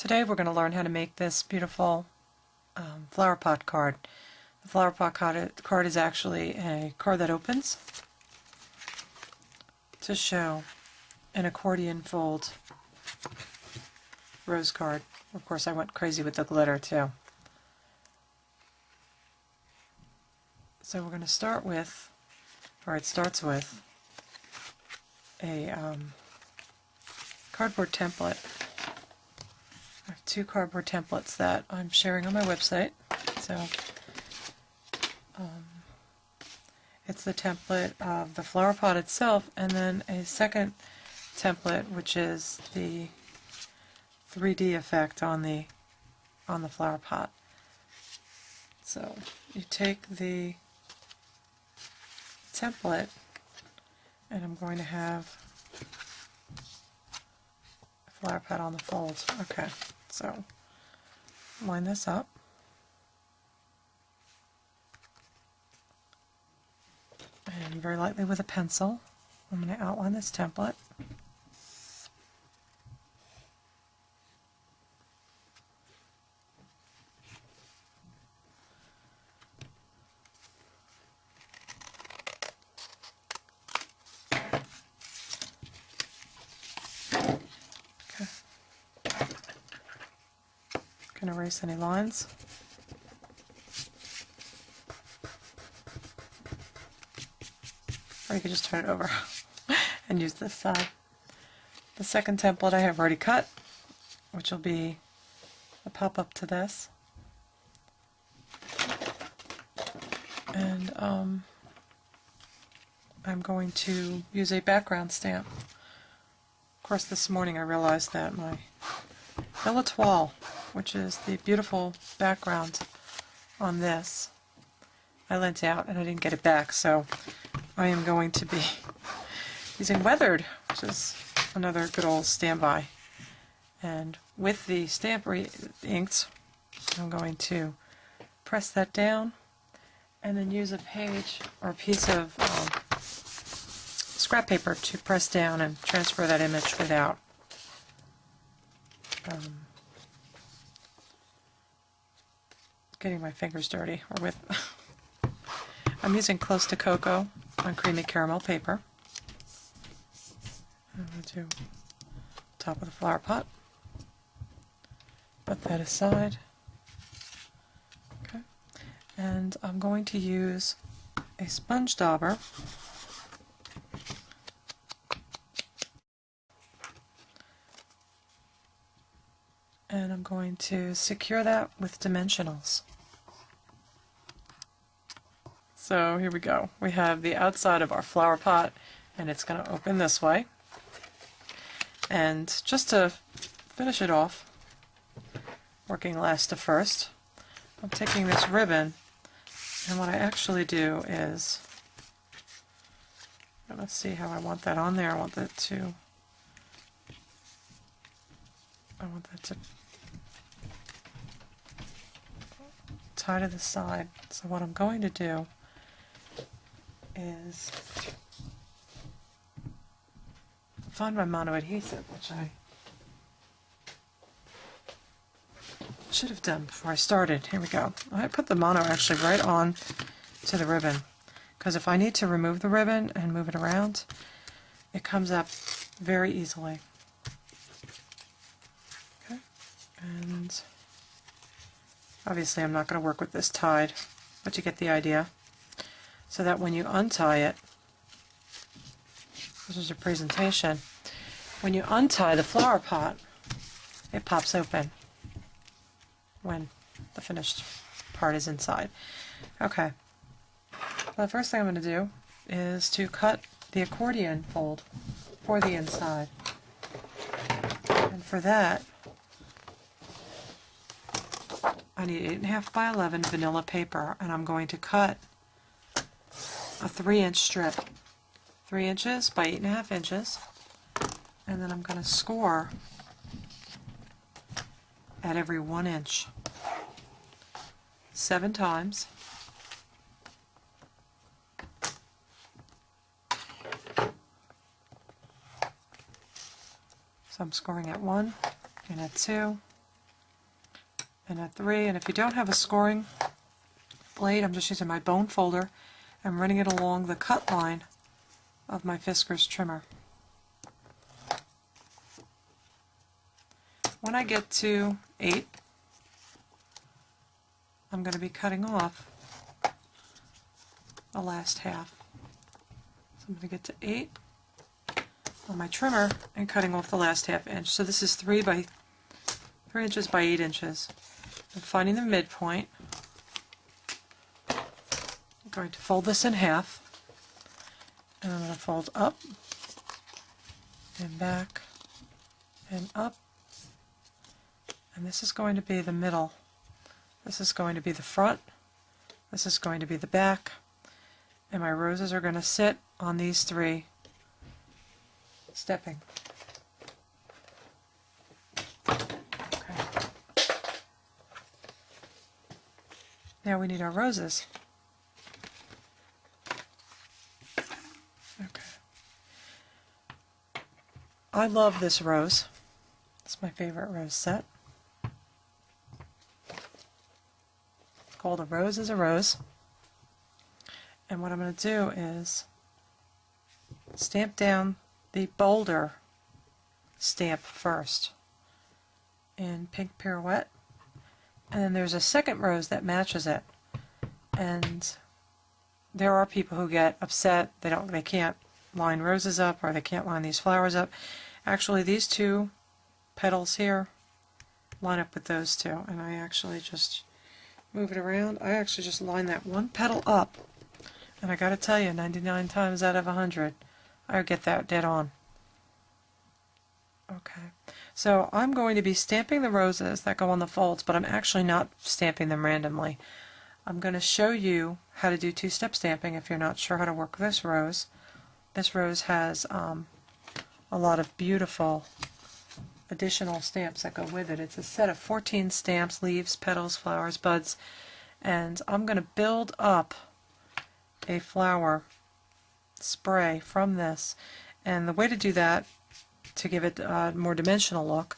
Today we're going to learn how to make this beautiful Flowerpot card. The Flowerpot card is actually a card that opens to show an accordion fold rose card. Of course, I went crazy with the glitter too. So we're going to start with, or it starts with, a cardboard template. I have two cardboard templates that I'm sharing on my website. So it's the template of the flower pot itself, and then a second template which is the 3D effect on the flower pot. So you take the template, and I'm going to have a flower pot on the fold. Okay, so line this up. And very lightly with a pencil, I'm going to outline this template. Okay. Can erase any lines. Or you could just turn it over and use this side. The second template I have already cut, which will be a pop-up to this. And I'm going to use a background stamp. Of course, this morning I realized that my Bella Toile, which is the beautiful background on this, I lent out and I didn't get it back, so I am going to be using Weathered, which is another good old standby. And with the stamp inks, I'm going to press that down and then use a page or a piece of scrap paper to press down and transfer that image without getting my fingers dirty, or with I'm using Close to Cocoa on creamy caramel paper. I'm going to do top of the flower pot. Put that aside. Okay. And I'm going to use a sponge dauber and I'm going to secure that with dimensionals. So here we go. We have the outside of our flower pot, and it's going to open this way. And just to finish it off, working last to first, I'm taking this ribbon, and what I actually do is, let's see how I want that on there. I want that to tie to the side. So what I'm going to do is find my mono adhesive, which I should have done before I started. Here we go. I put the mono actually right on to the ribbon, because if I need to remove the ribbon and move it around, it comes up very easily. Okay, and obviously I'm not going to work with this tied, but you get the idea. So that when you untie it, this is your presentation, when you untie the flower pot, it pops open when the finished part is inside. Okay, well, the first thing I'm going to do is to cut the accordion fold for the inside. And for that, I need 8.5 by 11 vanilla paper, and I'm going to cut a 3-inch strip, 3 inches by 8.5 inches, and then I'm going to score at every 1 inch 7 times. So I'm scoring at 1 and at 2 and a 3. And if you don't have a scoring blade, I'm just using my bone folder and running it along the cut line of my Fiskars trimmer. When I get to 8, I'm going to be cutting off the last half. So I'm going to get to 8 on my trimmer and cutting off the last ½ inch. So this is 3 inches by 8 inches. I'm finding the midpoint. I'm going to fold this in half, and I'm going to fold up and back and up, and this is going to be the middle. This is going to be the front, this is going to be the back, and my roses are going to sit on these 3 stepping. Okay. Now we need our roses. Okay. I love this rose. It's my favorite rose set. It's called A Rose is a Rose. And what I'm going to do is stamp down the bolder stamp first in Pink Pirouette, and then there's a second rose that matches it, and there are people who get upset they can't line roses up, or they can't line these flowers up. Actually, these 2 petals here line up with those 2, and I actually just move it around. I actually just line that one petal up, and I gotta tell you, 99 times out of 100 I get that dead on. Okay, so I'm going to be stamping the roses that go on the folds, but I'm actually not stamping them randomly. I'm going to show you how to do 2-step stamping if you're not sure how to work this rose. This rose has a lot of beautiful additional stamps that go with it. It's a set of 14 stamps: leaves, petals, flowers, buds, and I'm going to build up a flower spray from this. And the way to do that, to give it a more dimensional look,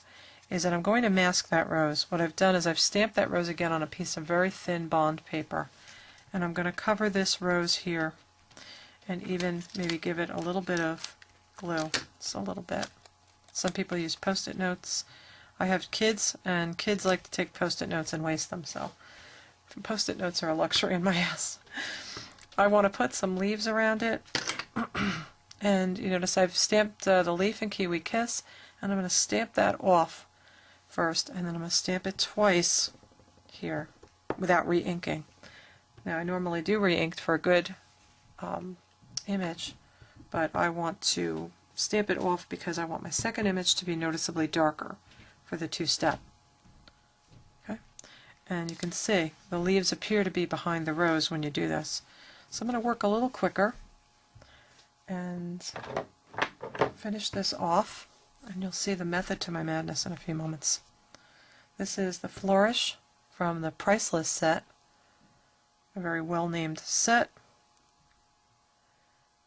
is that I'm going to mask that rose. What I've done is I've stamped that rose again on a piece of very thin bond paper, and I'm going to cover this rose here and even maybe give it a little bit of glue, just a little bit. Some people use post-it notes. I have kids, and kids like to take post-it notes and waste them, so post-it notes are a luxury in my house. I want to put some leaves around it. And you notice I've stamped the leaf in Kiwi Kiss, and I'm going to stamp that off first, and then I'm going to stamp it twice here without re-inking. Now I normally do re-ink for a good image, but I want to stamp it off because I want my second image to be noticeably darker for the 2-step. Okay, and you can see the leaves appear to be behind the rose when you do this. So I'm going to work a little quicker and finish this off, and you'll see the method to my madness in a few moments. This is the Flourish from the Priceless set, a very well named set,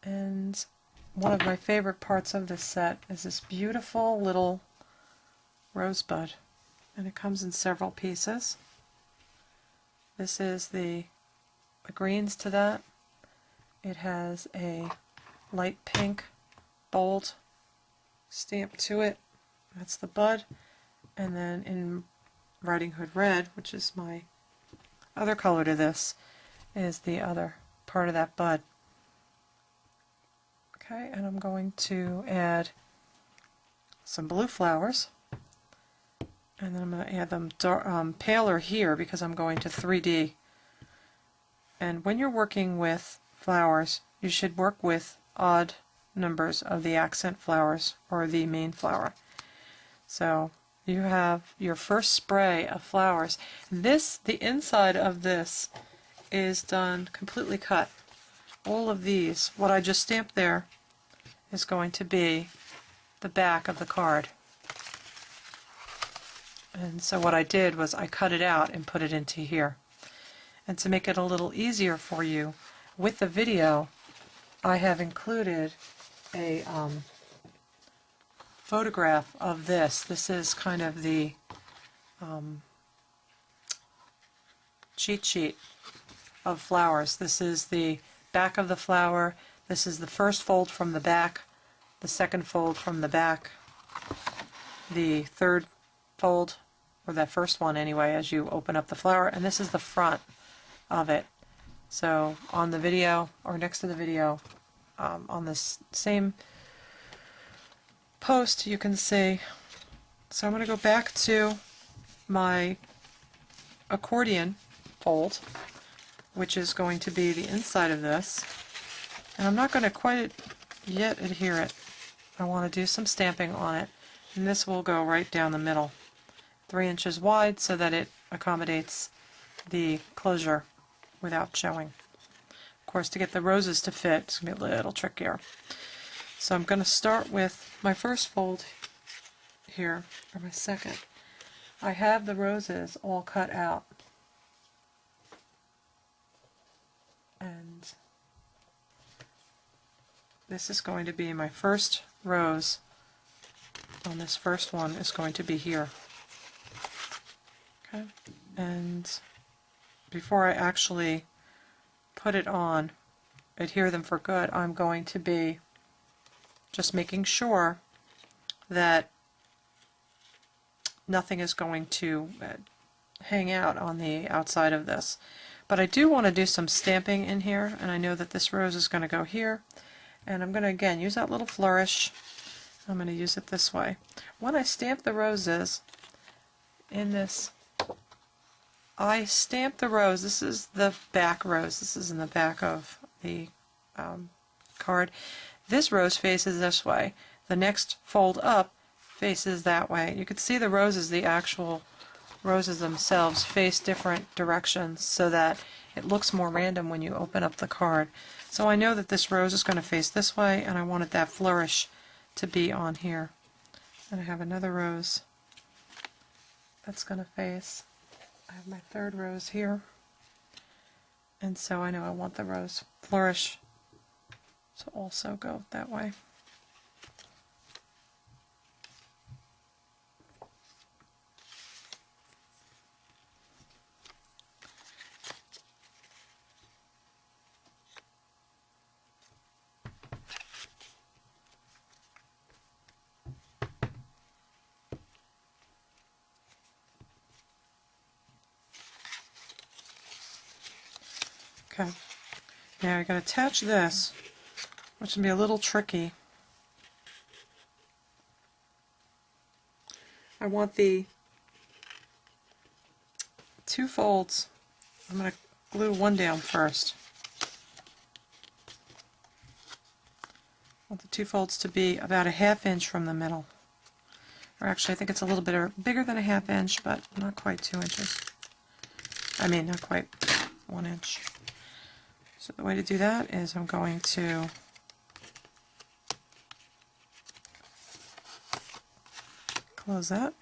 and one of my favorite parts of this set is this beautiful little rosebud, and it comes in several pieces. This is the greens to that. It has a light pink bold stamp to it. That's the bud. And then in Riding Hood Red, which is my other color to this, is the other part of that bud. Okay, and I'm going to add some blue flowers, and then I'm going to add them paler here because I'm going to 3D. And when you're working with flowers, you should work with odd numbers of the accent flowers or the main flower. So you have your first spray of flowers. The inside of this is done completely cut. All of these, what I just stamped there, is going to be the back of the card. And so what I did was I cut it out and put it into here. And to make it a little easier for you, with the video, I have included a photograph of this. This is kind of the cheat sheet of flowers. This is the back of the flower. This is the first fold from the back, the second fold from the back, the third fold, or that first one anyway, as you open up the flower, and this is the front of it. So on the video, or next to the video, on this same post, you can see. So I'm going to go back to my accordion fold, which is going to be the inside of this, and I'm not going to quite yet adhere it. I want to do some stamping on it, and this will go right down the middle, 3 inches wide, so that it accommodates the closure without showing. Of course, to get the roses to fit, it's going to be a little trickier. So I'm going to start with my first fold here, or my second. I have the roses all cut out, and this is going to be my first rose on this first one is going to be here. Okay, and before I actually put it on, adhere them for good, I'm going to be just making sure that nothing is going to hang out on the outside of this. But I do want to do some stamping in here, and I know that this rose is going to go here, and I'm going to again use that little flourish. I'm going to use it this way. When I stamp the roses in this, I stamp the rose. This is the back rose. This is in the back of the card. This rose faces this way. The next fold up faces that way. You can see the roses, the actual roses themselves, face different directions so that it looks more random when you open up the card. So I know that this rose is going to face this way, and I wanted that flourish to be on here. And I have another rose that's going to face. I have my third rose here, and so I know I want the rose flourish to also go that way. Okay, now I got to attach this, which can be a little tricky. I want the 2 folds. I'm going to glue one down first. I want the 2 folds to be about a 1/2 inch from the middle. Or actually, I think it's a little bit bigger than a 1/2 inch, but not quite 2 inches. I mean, not quite 1 inch. So the way to do that is I'm going to close that,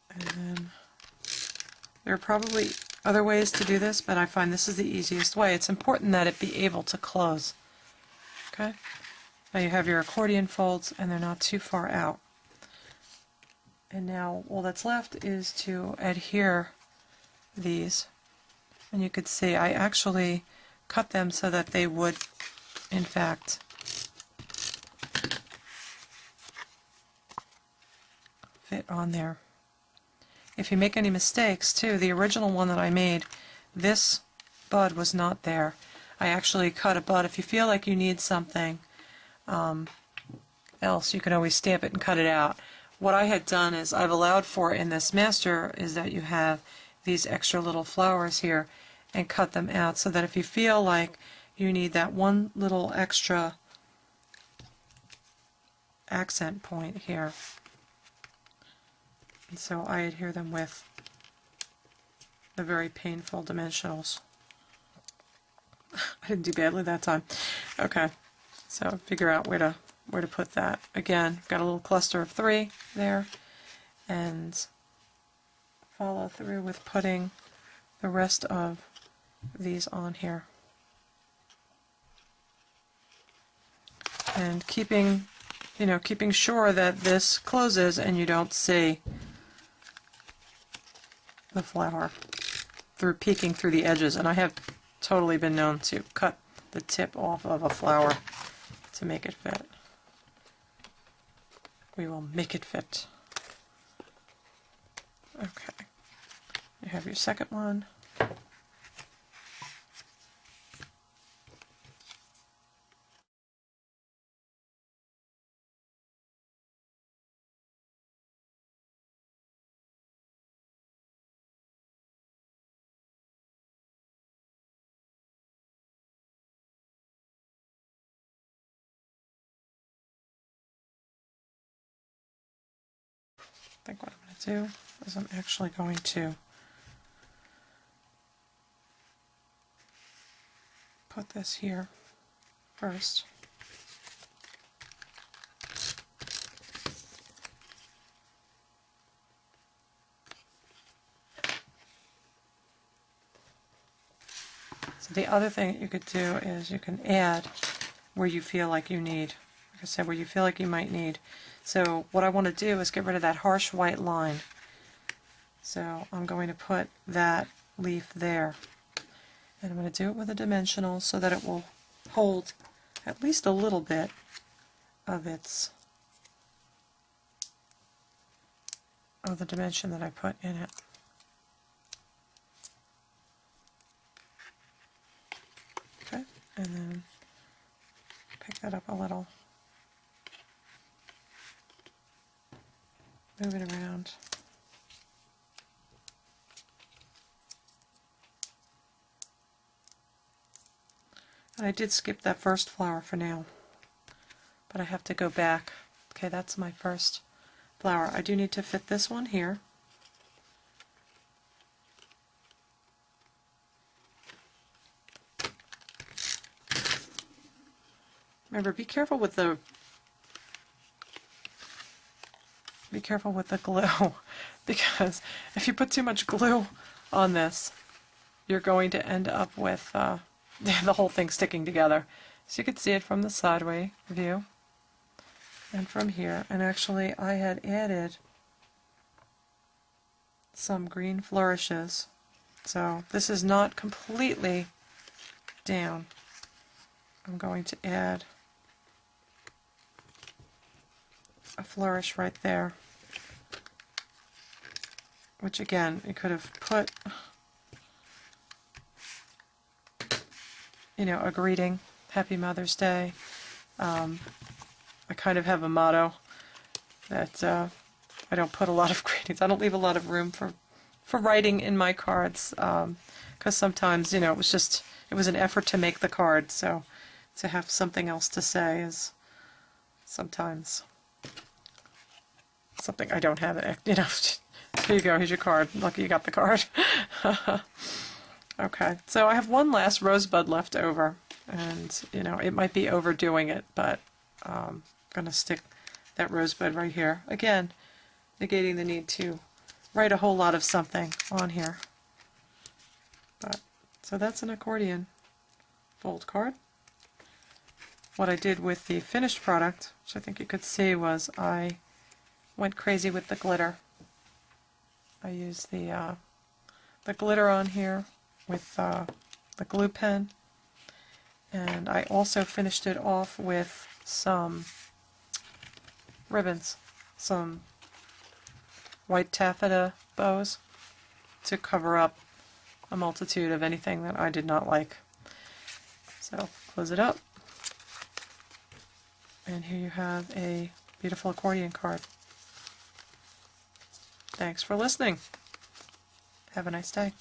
and then there are probably other ways to do this, but I find this is the easiest way. It's important that it be able to close. Okay? Now you have your accordion folds, and they're not too far out. And now all that's left is to adhere these. And you could see I actually cut them so that they would, in fact, fit on there. If you make any mistakes, too, the original one that I made, this bud was not there. I actually cut a bud. If you feel like you need something else, you can always stamp it and cut it out. What I had done is I've allowed for in this master is that you have these extra little flowers here and cut them out so that if you feel like you need that one little extra accent point here, and so I adhere them with the very painful dimensionals. I didn't do badly that time. Okay, so figure out where to put that. Again, got a little cluster of 3 there, and follow through with putting the rest of these on here. And keeping sure that this closes and you don't see the flower through peeking through the edges, and I have totally been known to cut the tip off of a flower to make it fit. We will make it fit. Okay, you have your second one. I think what I'm going to do is I'm actually going to put this here first. So the other thing that you could do is you can add where you feel like you need, like I said, where you feel like you might need. So what I want to do is get rid of that harsh white line. So I'm going to put that leaf there. And I'm going to do it with a dimensional so that it will hold at least a little bit of the dimension that I put in it. Okay, and then pick that up a little. Move it around. And I did skip that first flower for now, but I have to go back. Okay, that's my first flower. I do need to fit this one here. Remember, be careful with the glue, because if you put too much glue on this, you're going to end up with the whole thing sticking together. So you can see it from the sideway view and from here. And actually I had added some green flourishes, so this is not completely down. I'm going to add a flourish right there, which again, you could have put, you know, a greeting, Happy Mother's Day. I kind of have a motto that I don't put a lot of greetings. I don't leave a lot of room for writing in my cards, because sometimes, you know, it was an effort to make the card, so to have something else to say is sometimes something I don't have it, you know. Here you go, here's your card. Lucky you got the card. Okay, so I have one last rosebud left over, and you know, it might be overdoing it, but I'm going to stick that rosebud right here. Again, negating the need to write a whole lot of something on here. But so that's an accordion fold card. What I did with the finished product, which I think you could see, was I went crazy with the glitter. I used the glitter on here with the glue pen, and I also finished it off with some ribbons, some white taffeta bows to cover up a multitude of anything that I did not like. So close it up, and here you have a beautiful accordion card. Thanks for listening. Have a nice day.